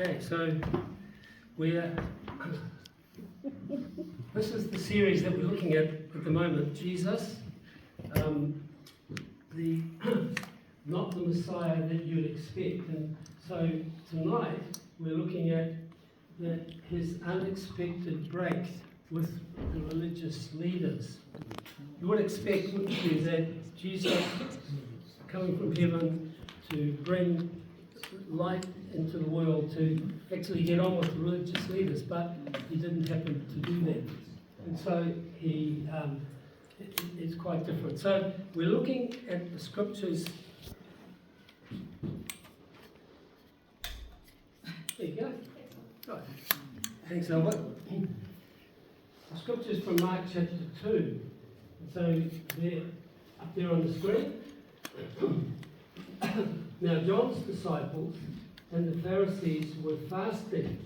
Okay, so this is the series that we're looking at the moment. Jesus, the not the Messiah that you'd expect. And so tonight we're looking at his unexpected break with the religious leaders. You would expect, wouldn't you, that Jesus coming from heaven to bring light into the world, to actually get on with the religious leaders, but he didn't happen to do that. And so it's quite different. So we're looking at the scriptures. There you go. Right. Thanks, Albert. The scriptures from Mark chapter 2. And so they're up there on the screen. Now John's disciples and the Pharisees were fasting.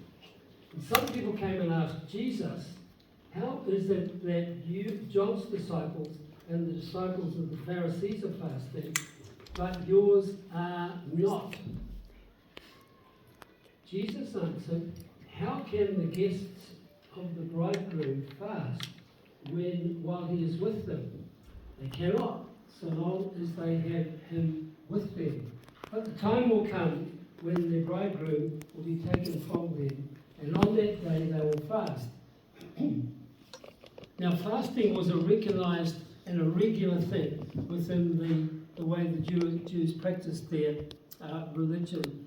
And some people came and asked Jesus, how is it that you, John's disciples, and the disciples of the Pharisees are fasting, but yours are not? Jesus answered, how can the guests of the bridegroom fast while he is with them? They cannot, so long as they have him with them. But the time will come when the bridegroom will be taken from them, and on that day they will fast. Now, fasting was a recognised and a regular thing within the way the Jews practiced their religion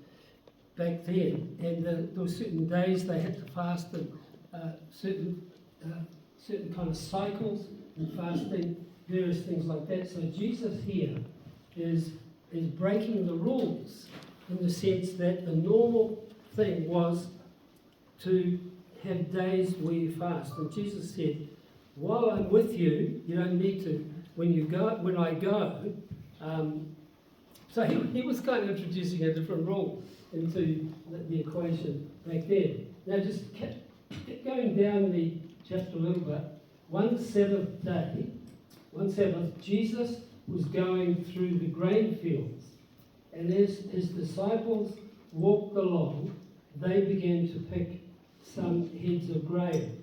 back then. And there were certain days they had to fast, and certain kind of cycles in fasting, various things like that. So Jesus here is breaking the rules in the sense that the normal thing was to have days where you fast. And Jesus said, while I'm with you, you don't need to, when I go. So he was kind of introducing a different rule into the equation back then. Now just keep going down the chapter a little bit. One Sabbath, Jesus was going through the grain fields, and as his disciples walked along, they began to pick some heads of grain.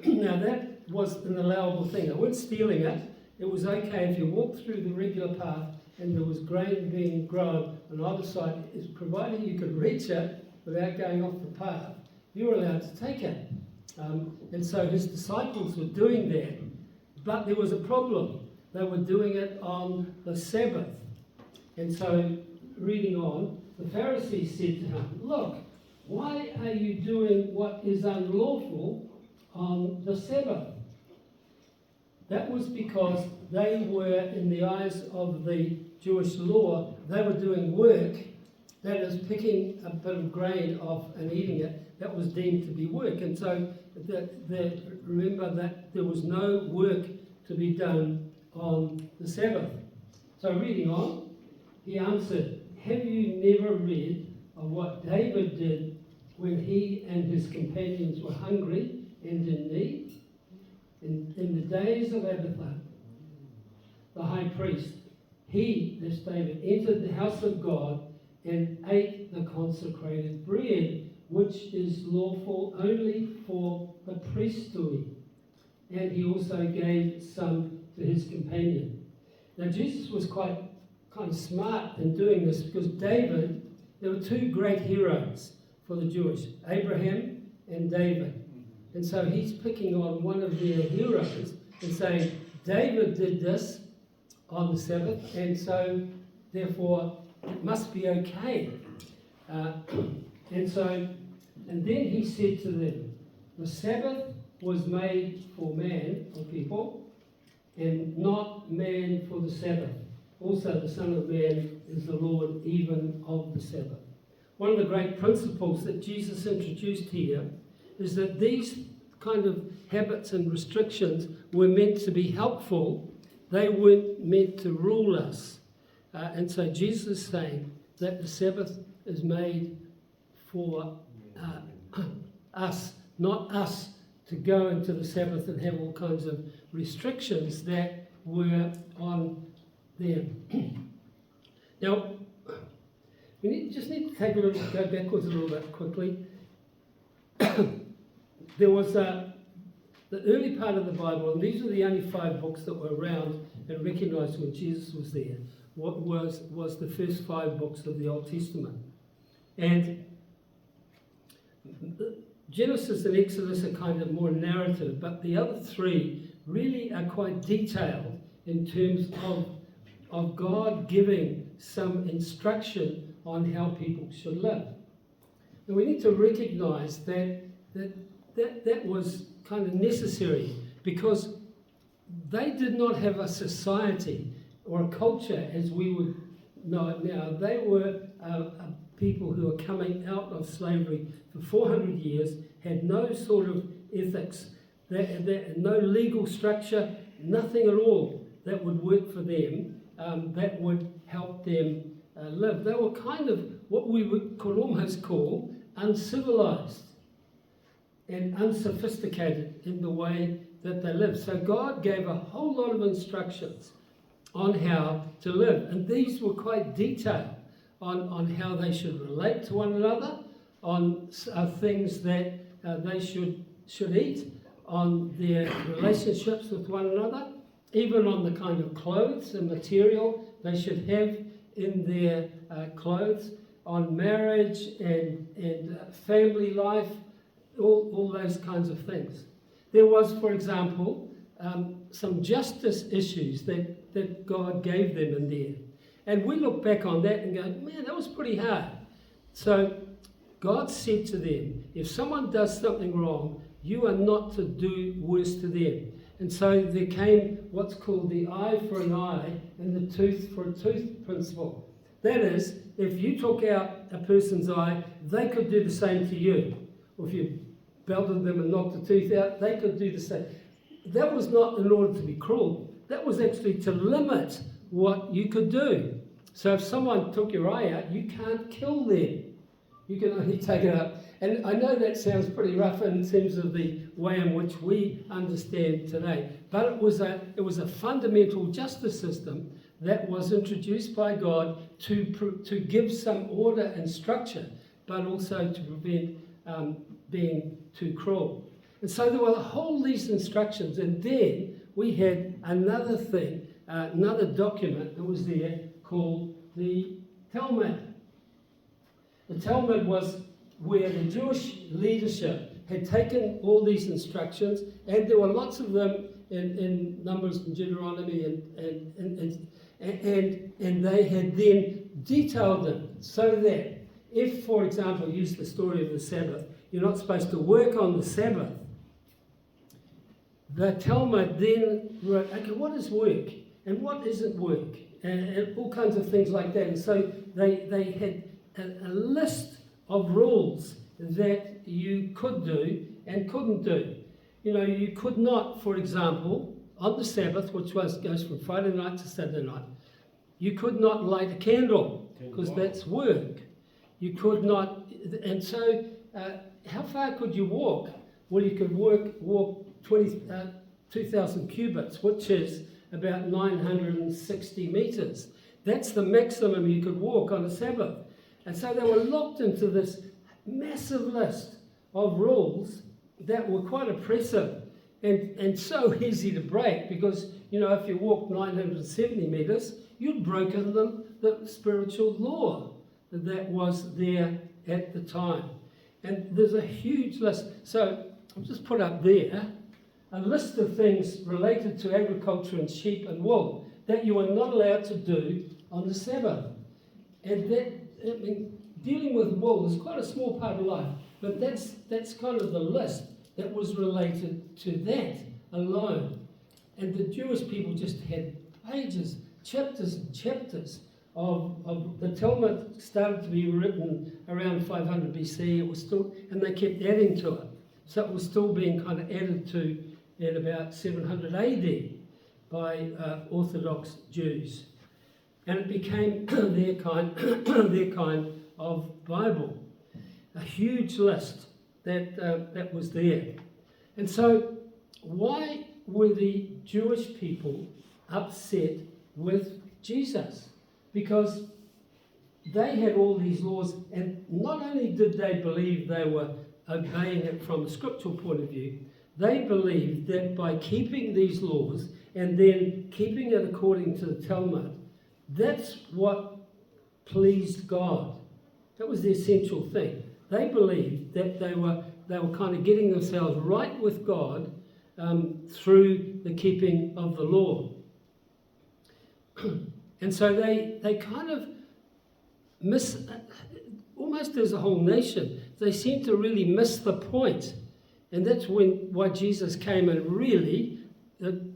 Now that was an allowable thing. They weren't stealing it. It was okay if you walked through the regular path and there was grain being grown on either side, provided you could reach it without going off the path, you were allowed to take it. And so his disciples were doing that, but there was a problem. They were doing it on the Sabbath. And so, reading on, the Pharisees said to him, look, why are you doing what is unlawful on the Sabbath? That was because they were, in the eyes of the Jewish law, they were doing work, that is picking a bit of grain off and eating it, that was deemed to be work. And so remember that there was no work to be done on the Sabbath. So reading on, he answered, have you never read of what David did when he and his companions were hungry and in need? In the days of Abiathar, the high priest, he, this David, entered the house of God and ate the consecrated bread, which is lawful only for the priest to eat. And he also gave some to his companion. Now Jesus was quite kind of smart in doing this, because David, there were two great heroes for the Jewish, Abraham and David. And so he's picking on one of their heroes and saying, David did this on the Sabbath, and so therefore it must be okay. And then he said to them, the Sabbath was made for man, for people, and not man for the Sabbath. Also the Son of Man is the Lord even of the Sabbath. One of the great principles that Jesus introduced here is that these kind of habits and restrictions were meant to be helpful. They weren't meant to rule us. And so Jesus is saying that the Sabbath is made for us, not us to go into the Sabbath and have all kinds of restrictions that were on them. Now, just need to go backwards a little bit quickly. There was the early part of the Bible, and these are the only 5 books that were around and recognised when Jesus was there. What was the first 5 books of the Old Testament. And Genesis and Exodus are kind of more narrative, but the other 3 really are quite detailed in terms of God giving some instruction on how people should live. And we need to recognise that was kind of necessary, because they did not have a society or a culture as we would know it now. They were people who were coming out of slavery for 400 years, had no sort of ethics, no legal structure, nothing at all that would work for them, that would help them live. They were kind of what we could almost call uncivilized and unsophisticated in the way that they lived. So God gave a whole lot of instructions on how to live, and these were quite detailed on how they should relate to one another, on things that they should eat, on their relationships with one another, even on the kind of clothes and material they should have in their clothes, on marriage and family life, all those kinds of things. There was, for example, some justice issues that God gave them in there. And we look back on that and go, man, that was pretty hard. So God said to them, if someone does something wrong, you are not to do worse to them. And so there came what's called the eye for an eye and the tooth for a tooth principle. That is, if you took out a person's eye, they could do the same to you. Or if you belted them and knocked the tooth out, they could do the same. That was not in order to be cruel. That was actually to limit what you could do. So if someone took your eye out, you can't kill them. You can only take it out. And I know that sounds pretty rough in terms of the way in which we understand today, but it was a fundamental justice system that was introduced by God to give some order and structure, but also to prevent being too cruel. And so there were all these instructions, and then we had another thing, another document that was there called the Talmud. The Talmud was where the Jewish leadership had taken all these instructions, and there were lots of them in Numbers and Deuteronomy, and they had then detailed them so that if, for example, use the story of the Sabbath, you're not supposed to work on the Sabbath. The Talmud then wrote, okay, what is work and what isn't work, and all kinds of things like that. And so they had a list of rules that you could do and couldn't do. You know, you could not, for example, on the Sabbath, which goes from Friday night to Saturday night, you could not light a candle because that's work. You could not, and so how far could you walk? Well, you could walk 2,000 cubits, which is about 960 meters. That's the maximum you could walk on a Sabbath. And so they were locked into this massive list of rules that were quite oppressive and so easy to break, because, you know, if you walked 970 meters, you'd broken the spiritual law that was there at the time. And there's a huge list. So I'll just put up there a list of things related to agriculture and sheep and wool that you are not allowed to do on the Sabbath. And that, I mean, dealing with wool is quite a small part of life, but that's kind of the list that was related to that alone. And the Jewish people just had pages, chapters and chapters of the Talmud. Started to be written around 500 BC. It was still, and they kept adding to it. So it was still being kind of added to at about 700 AD by Orthodox Jews. And it became their kind of Bible. A huge list that was there. And so why were the Jewish people upset with Jesus? Because they had all these laws, and not only did they believe they were obeying it from a scriptural point of view, they believed that by keeping these laws and then keeping it according to the Talmud, that's what pleased God. That was the essential thing. They believed that they were kind of getting themselves right with God through the keeping of the law. And so they kind of almost as a whole nation, they seem to really miss the point. And that's why Jesus came and really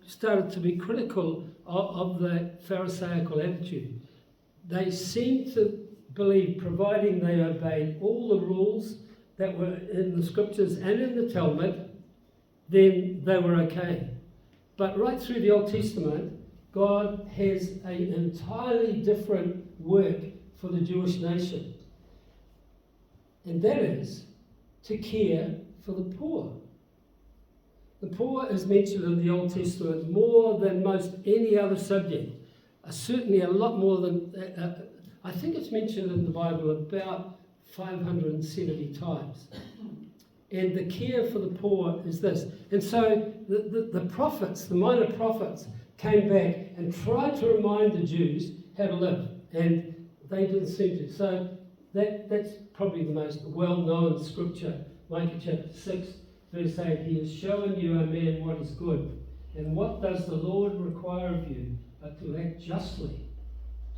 started to be critical of the Pharisaical attitude. They seemed to believe, providing they obeyed all the rules that were in the scriptures and in the Talmud, then they were okay. But right through the Old Testament, God has an entirely different work for the Jewish nation. And that is to care for the poor. The poor is mentioned in the Old Testament more than most any other subject. Certainly a lot more than, I think it's mentioned in the Bible about 570 times. And the care for the poor is this. And so the prophets, the minor prophets, came back and tried to remind the Jews how to live. And they didn't seem to. So that's probably the most well-known scripture, Micah chapter 6, verse 8. He has shown you, O man, what is good. And what does the Lord require of you but to act justly,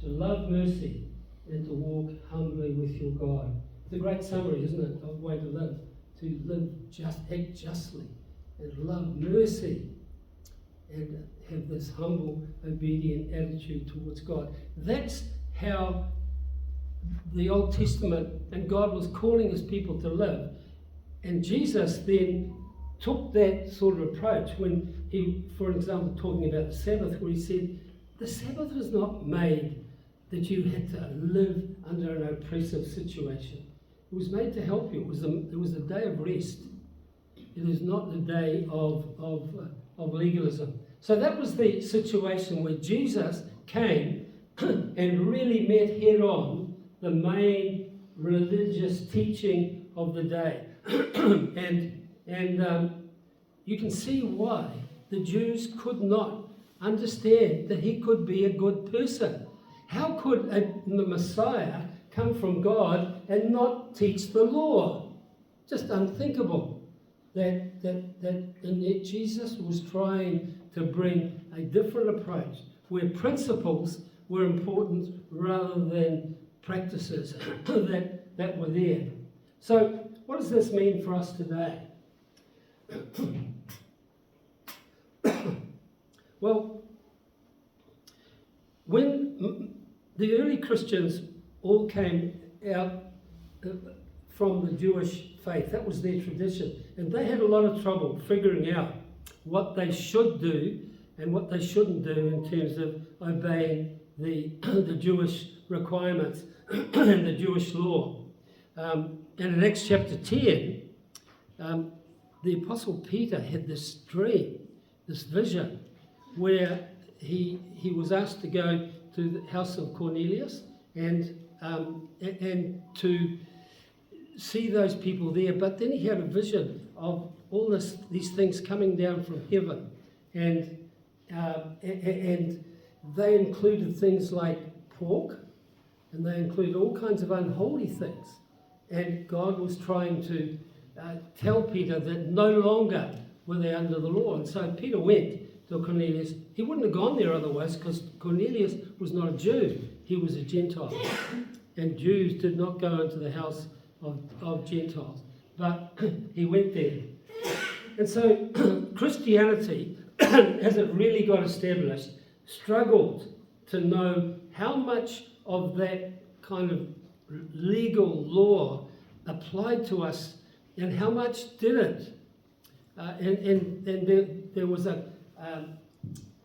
to love mercy, and to walk humbly with your God. It's a great summary, isn't it, of the way to live. To live act justly, and love mercy, and have this humble, obedient attitude towards God. That's how the Old Testament and God was calling his people to live. And Jesus then took that sort of approach when he, for example, talking about the Sabbath, where he said, the Sabbath was not made that you had to live under an oppressive situation. It was made to help you. It was a day of rest. It is not the day of legalism. So that was the situation where Jesus came and really met head on the main religious teaching of the day. and you can see why the Jews could not understand that he could be a good person. How could the Messiah come from God and not teach the law? Just unthinkable. And yet Jesus was trying to bring a different approach where principles were important rather than practices that were there. So what does this mean for us today? Well, when the early Christians all came out from the Jewish faith, that was their tradition, and they had a lot of trouble figuring out what they should do and what they shouldn't do in terms of obeying the Jewish requirements and the Jewish law. And in Acts chapter 10, the Apostle Peter had this dream, this vision, where he was asked to go to the house of Cornelius and to see those people there. But then he had a vision of all these things coming down from heaven, and they included things like pork, and they included all kinds of unholy things. And God was trying to tell Peter that no longer were they under the law. And so Peter went to Cornelius. He wouldn't have gone there otherwise, because Cornelius was not a Jew. He was a Gentile. And Jews did not go into the house of Gentiles. But he went there. And so Christianity, as it really got established, struggled to know how much of that kind of legal law applied to us and how much didn't. And there was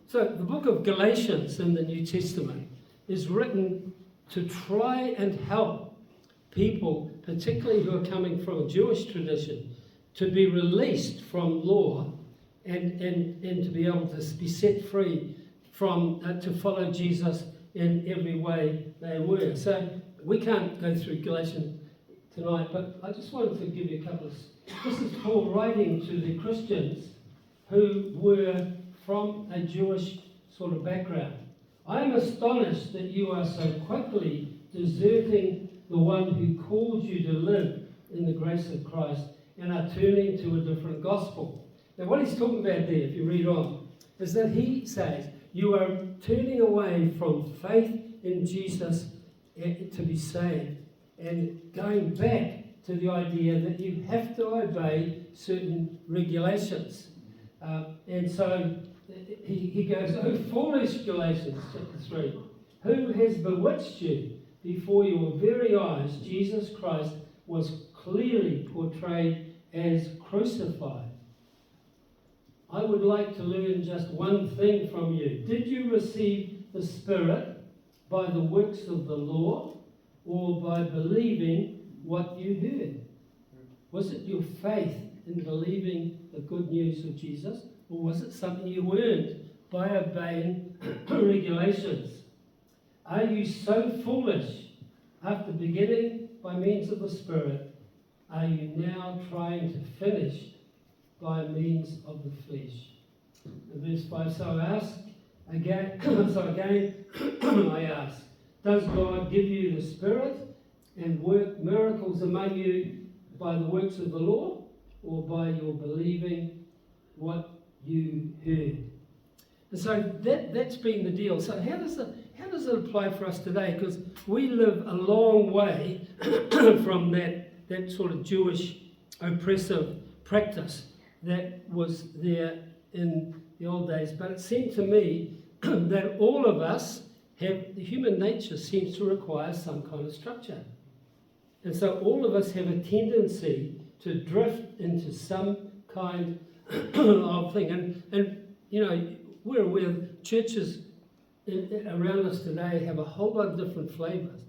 so the book of Galatians in the New Testament is written to try and help people, particularly who are coming from a Jewish tradition, to be released from law and to be able to be set free from to follow Jesus in every way they were. So we can't go through Galatians tonight, but I just wanted to give you a couple of... This is Paul writing to the Christians who were from a Jewish sort of background. I am astonished that you are so quickly deserting the one who called you to live in the grace of Christ and are turning to a different gospel. Now what he's talking about there, if you read on, is that he says you are turning away from faith in Jesus to be saved and going back to the idea that you have to obey certain regulations. And so he goes, "Oh, foolish Galatians," chapter 3, "who has bewitched you? Before your very eyes, Jesus Christ was clearly portrayed as crucified." I would like to learn just one thing from you. Did you receive the Spirit by the works of the law or by believing what you heard? Was it your faith in believing the good news of Jesus, or was it something you earned by obeying regulations? Are you so foolish? After beginning by means of the Spirit, are you now trying to finish by means of the flesh? And verse 5, so I ask again, I ask, does God give you the Spirit and work miracles among you by the works of the law, or by your believing what you heard? And so that's been the deal. So how does it apply for us today? Because we live a long way from that sort of Jewish oppressive practice that was there in the old days. But it seemed to me that all of us human nature seems to require some kind of structure. And so all of us have a tendency to drift into some kind of thing. And you know, we're aware churches around us today have a whole lot of different flavours,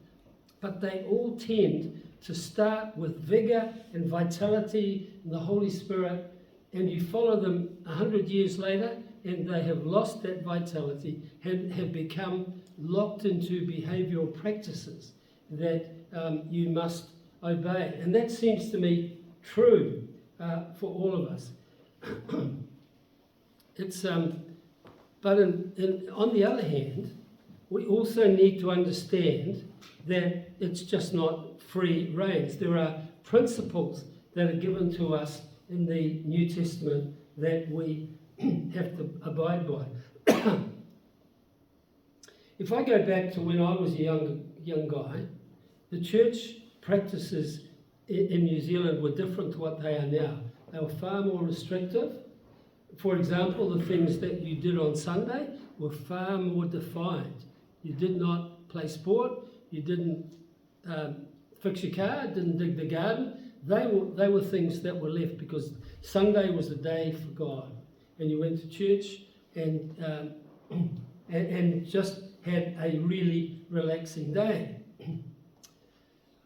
but they all tend to start with vigour and vitality and the Holy Spirit, and you follow them 100 years later and they have lost that vitality and have become locked into behavioural practices that you must obey. And that seems to me true for all of us. But on the other hand, we also need to understand that it's just not free reins. There are principles that are given to us in the New Testament that we have to abide by. If I go back to when I was a young guy, the church practices in New Zealand were different to what they are now. They were far more restrictive. For example, the things that you did on Sunday were far more defined. You did not play sport, you didn't fix your car, didn't dig the garden. They were things that were left because Sunday was a day for God. And you went to church and just had a really relaxing day.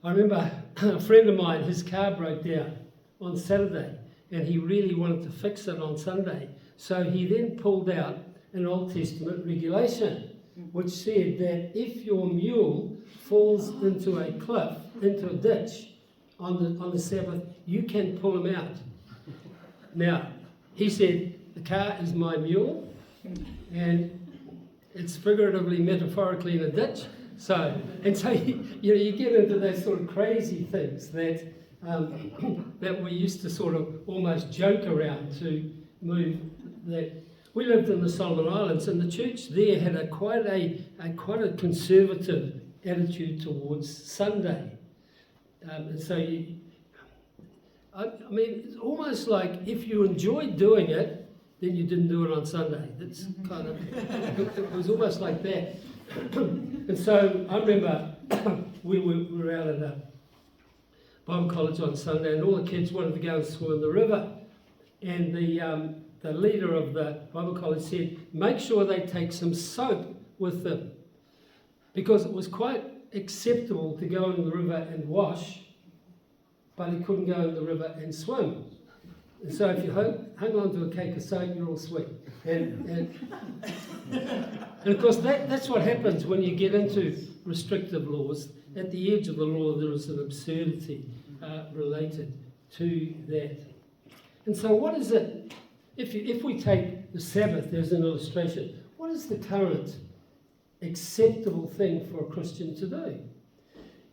I remember a friend of mine, his car broke down on Saturday, and he really wanted to fix it on Sunday. So he then pulled out an Old Testament regulation, which said that if your mule falls into a cliff, into a ditch on the Sabbath, you can pull him out. Now, he said, the car is my mule, and it's figuratively, metaphorically in a ditch. So you get into those sort of crazy things that we used to sort of almost joke around to move that. We lived in the Solomon Islands, and the church there had quite a conservative attitude towards Sunday. And so I mean, it's almost like if you enjoyed doing it, then you didn't do it on Sunday. That's kind of, it was almost like that. And so I remember we were out at a Bible college on Sunday, and all the kids wanted to go and swim in the river. And the leader of the Bible college said, make sure they take some soap with them, because it was quite acceptable to go in the river and wash, but he couldn't go in the river and swim. And so if you hung on to a cake of soap, you're all sweet. And of course, that's what happens when you get into restrictive laws. at the edge of the law there is an absurdity related to that. And so what is it, if we take the Sabbath as an illustration, what is the current acceptable thing for a Christian to do?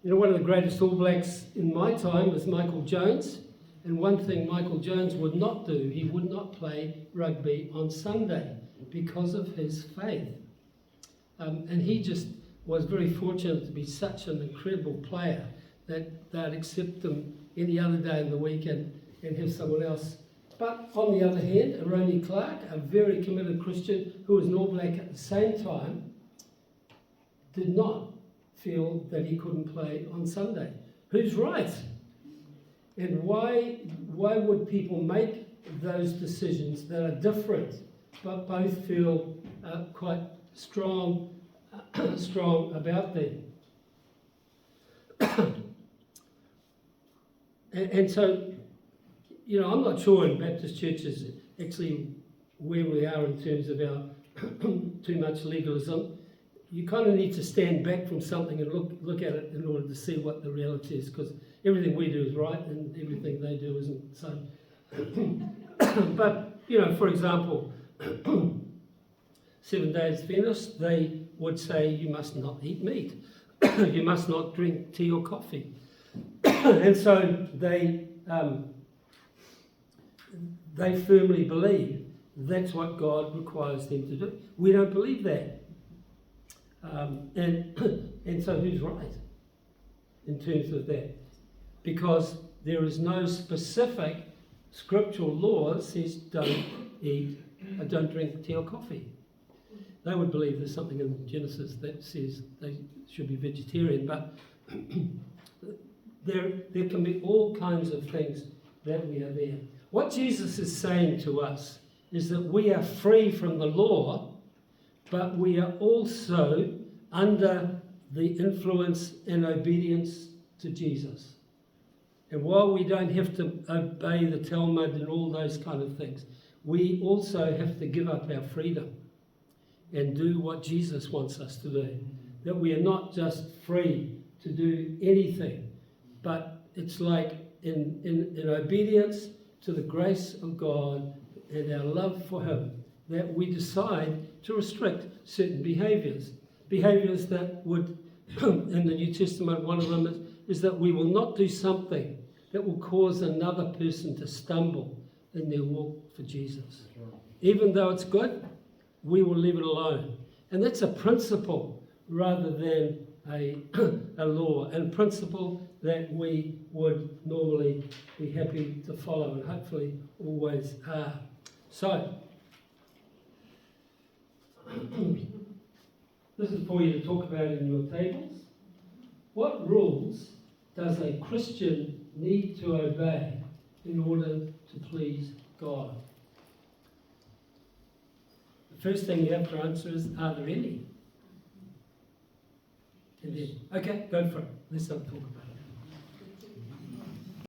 You know, one of the greatest All Blacks in my time was Michael Jones, and one thing Michael Jones would not do, he would not play rugby on Sunday because of his faith. And he just was very fortunate to be such an incredible player that they'd accept him any other day in the week and have someone else. But on the other hand, Ronnie Clark, a very committed Christian who was an All Black at the same time, did not feel that he couldn't play on Sunday. Who's right? And why would people make those decisions that are different, but both feel quite strong about them? and so, you know, I'm not sure in Baptist churches actually where we are in terms of our too much legalism. You kind of need to stand back from something and look at it in order to see what the reality is, because everything we do is right and everything they do isn't. So, but, you know, for example, 7 Days Adventists, they would say you must not eat meat, you must not drink tea or coffee. And so they firmly believe that's what God requires them to do. We don't believe that. And so who's right in terms of that? Because there is no specific scriptural law that says don't drink tea or coffee. They would believe there's something in Genesis that says they should be vegetarian, but there can be all kinds of things that we are there. What Jesus is saying to us is that we are free from the law, but we are also under the influence and obedience to Jesus. And while we don't have to obey the Talmud and all those kind of things, we also have to give up our freedom and do what Jesus wants us to do. That we are not just free to do anything, but it's like in obedience to the grace of God and our love for Him, that we decide to restrict certain behaviours. Behaviours that would, in the New Testament, one of them is that we will not do something that will cause another person to stumble in their walk for Jesus. Even though it's good, we will leave it alone. And that's a principle rather than a law, and principle that we would normally be happy to follow and hopefully always are. So, this is for you to talk about in your tables. What rules does a Christian need to obey in order to please God? The first thing you have to answer is, are there any? And then, okay, go for it. Let's not talk about it.